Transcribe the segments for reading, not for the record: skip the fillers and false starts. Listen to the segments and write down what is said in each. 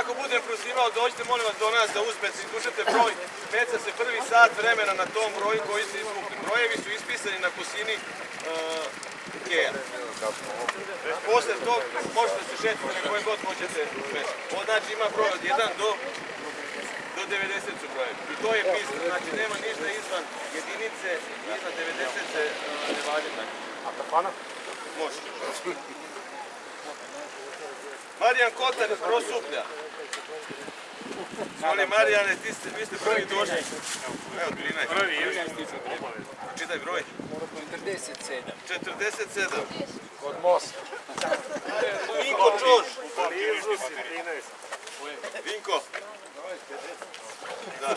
ako budem prozivao, dođite molim vas do nas da uzmete, izdužete broj, meca se prvi sat vremena na tom broju koji ste izvukli. Brojevi su ispisani na kosini keja. Posle tog možete se šetiti na koje god hoćete mesto. Ovo znači ima broj od 1 do 90 su brojevi. I to je pisano, znači nema ništa izvan jedinice, iznad 90 se ne vađe tako. A kafana? Može. Marijan Kotar iz Prosuplja. Zvoli Marijane, vi ste prvi došli. Evo, 13. Prvi, Čitaj broj. 47. 47. Kod mosta. Vinko Čoš. Blizu si, 13. Vinko. Da.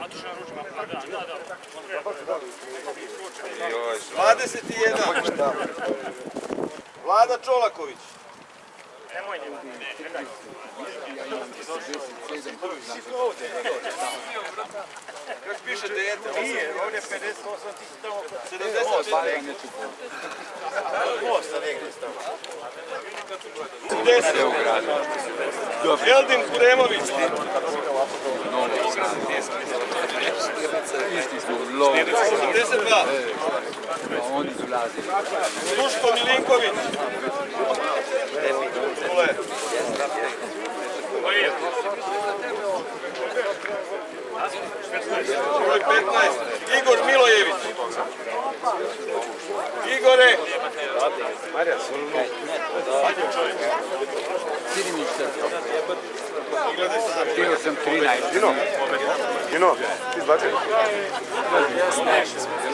Atušna ručka, da. 21. Vlada Čolaković. Nemoj njima. Ne daj. Kako piše dete? Nije, ovdje 58 ti si tamo. 74. Mosta negdje stava. 10. Eldin Kuremović. Isti smo u lovu. 82. Oni su lazili. Duško Milinković. Broj 15. Igor Milojević. Igore. Sidi ništa. Htio sam 13. Dino, ti izbačaj.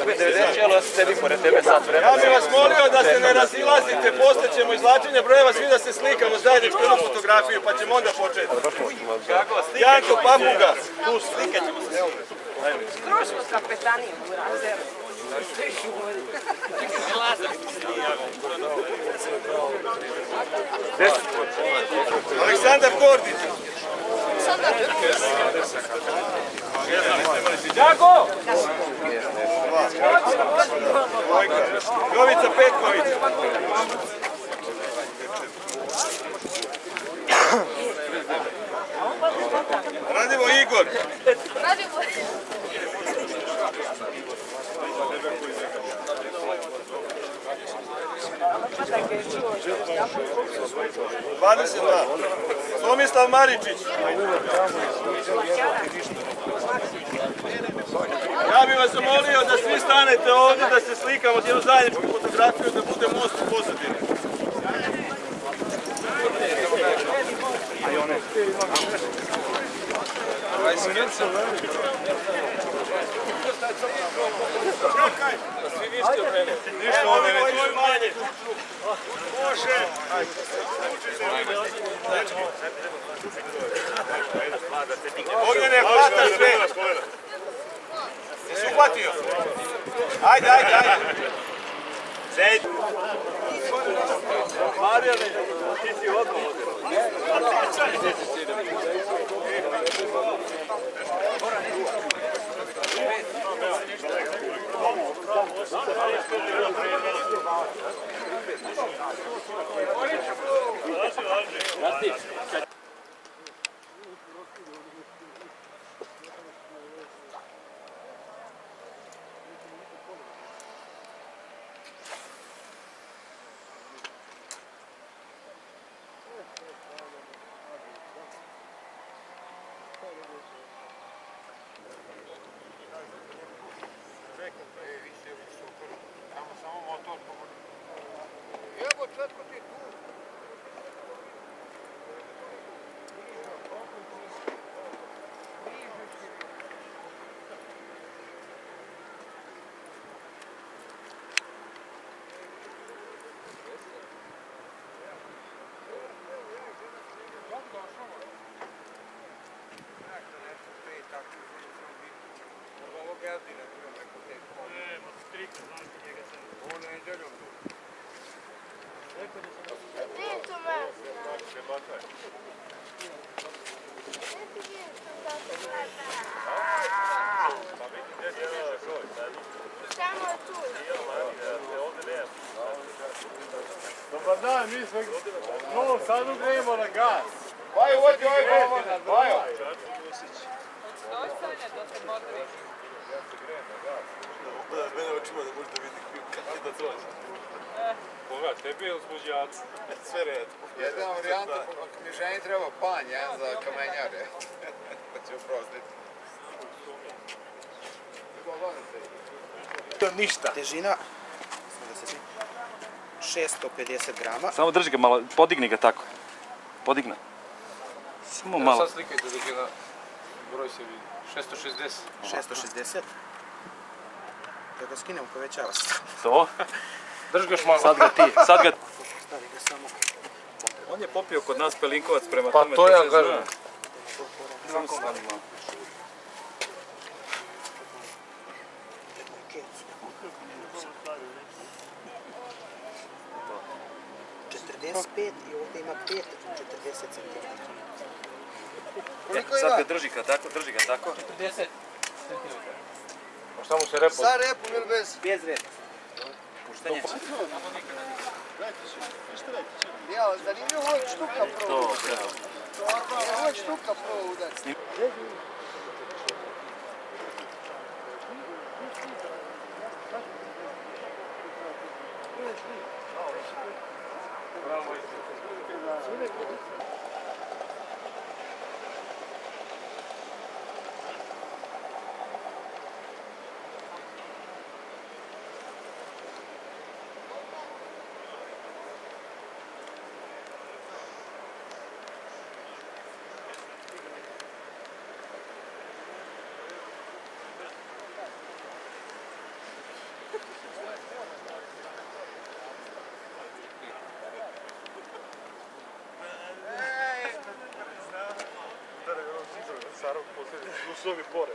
90 sedi pored tebe sat vremena. Ja bih vas molio da se ne razilazite, posle ćemo izvlačenje brojeva, svi da se slikamo zajedničku jednu fotografiju, pa ćemo onda početi. Janko Papuga. Tu slikat ćemo se. Skroz s kapetanijom u razredu. Aleksandar Kordić. Jako! Jovica Petković. Radivo Igor. Radimo. Tomislav Maričić. Ja bih vas zamolio da svi stanete ovdje, da se slikamo s jednu zajedničku fotografiju, da bude most u pozadini. Ništa ovdje već. Može! Ognjene, hvata sve. Jesi uhvatio? Ajde. Sedi. Marijane, ti si odmah. Evo, četko ti tu. On je nedeljom. Dobar dan, mi smo... No, sad ugrejemo na gas. Baju, vodi ovaj golman, Baju. Gledaj mene očima da možda vidi kako da dođe. Koga, tebi ili zbuđacu? Sve red. Jedna varijanta, ako mi ženi treba panj, jedan za kamenjare. Pa ću oprostiti. Ništa. Težina 650 grama. Samo drži ga malo, podigni ga tako. Podigni. Samo malo. Sad slikajte dok je na broj se vidi. 660. 660. Da ga skinem, povećava se. To. Drži ga još malo. Sad ga ti. Stavi ga samo. On je popio kod nas Pelinkovac prema Pa tome. to ja se kažem. zna. Samo stani malo. I ovdje ima 5, 40 cm. Sad ga drži ga tako, drži ga tako. 40 cm. Šta mu se repo? Sa repom ili bez? Bez reda. Puštanje. Ja, zanimljivo uvijek štuka prvo. To, bravo. Uvijek štuka prvo udarci. Uslovi pore.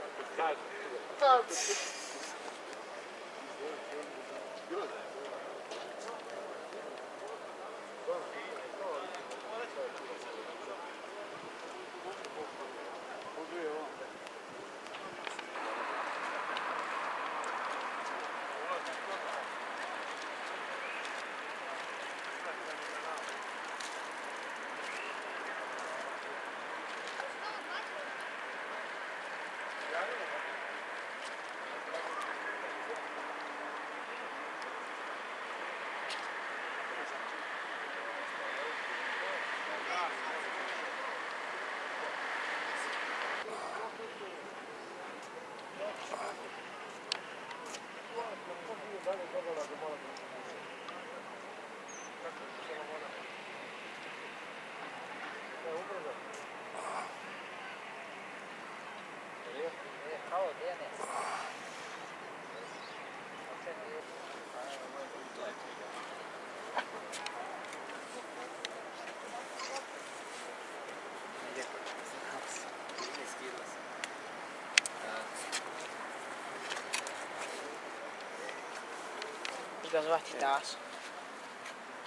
Da zvati daš.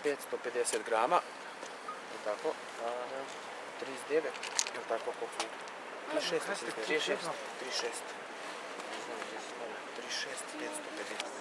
550 grama. Je tako? 39. Je tako koliko? 36. 36. 550.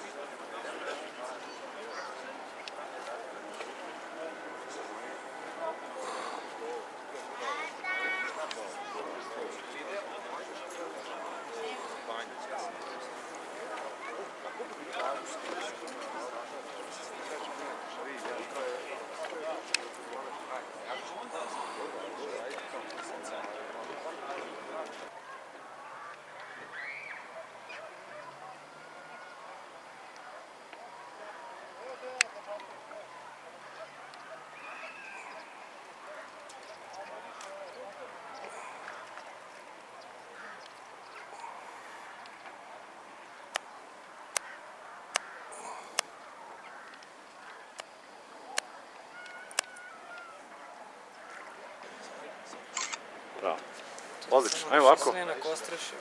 Odlično, ajmo ovako. Sve na kostraši.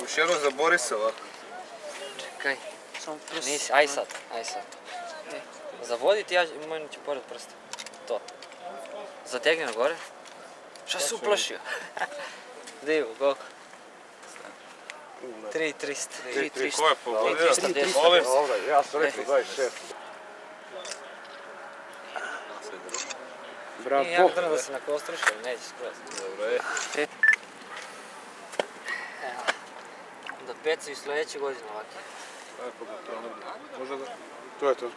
Uš jedno za Borisa ovako. Čekaj. Nisi, aj sad. Zavoditi, ja meni ću pored prsta. To. Zategni na gore. Šta se uplašio? Divu, koliko? 3.300. Ko je pogodio? 3.310. Molim se. Ja sam rekao 26. Bravo. Nije jako drno da se na kostruši, ali neće skroz. Dobro je. Da peca i sljedeće godine ovako. Tako bi to možda da... To je to.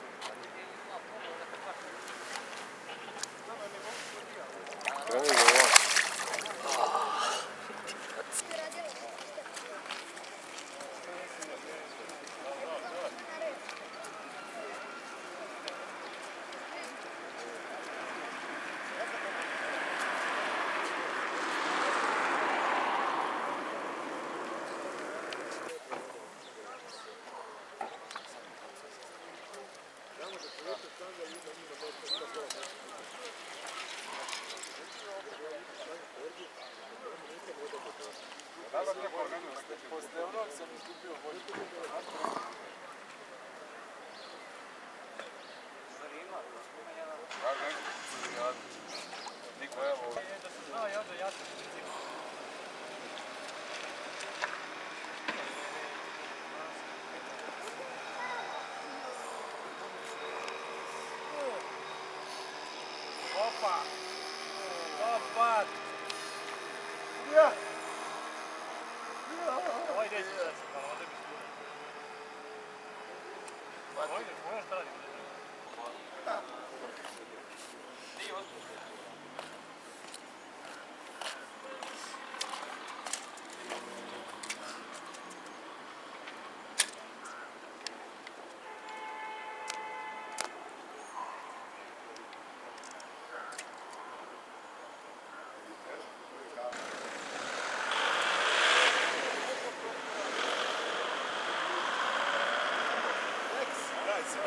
Kreni ga ovako. Opa! Opa! Ovaj neće da se kao ovdje bi služio. Ovdje, možeš šta radi? Nice.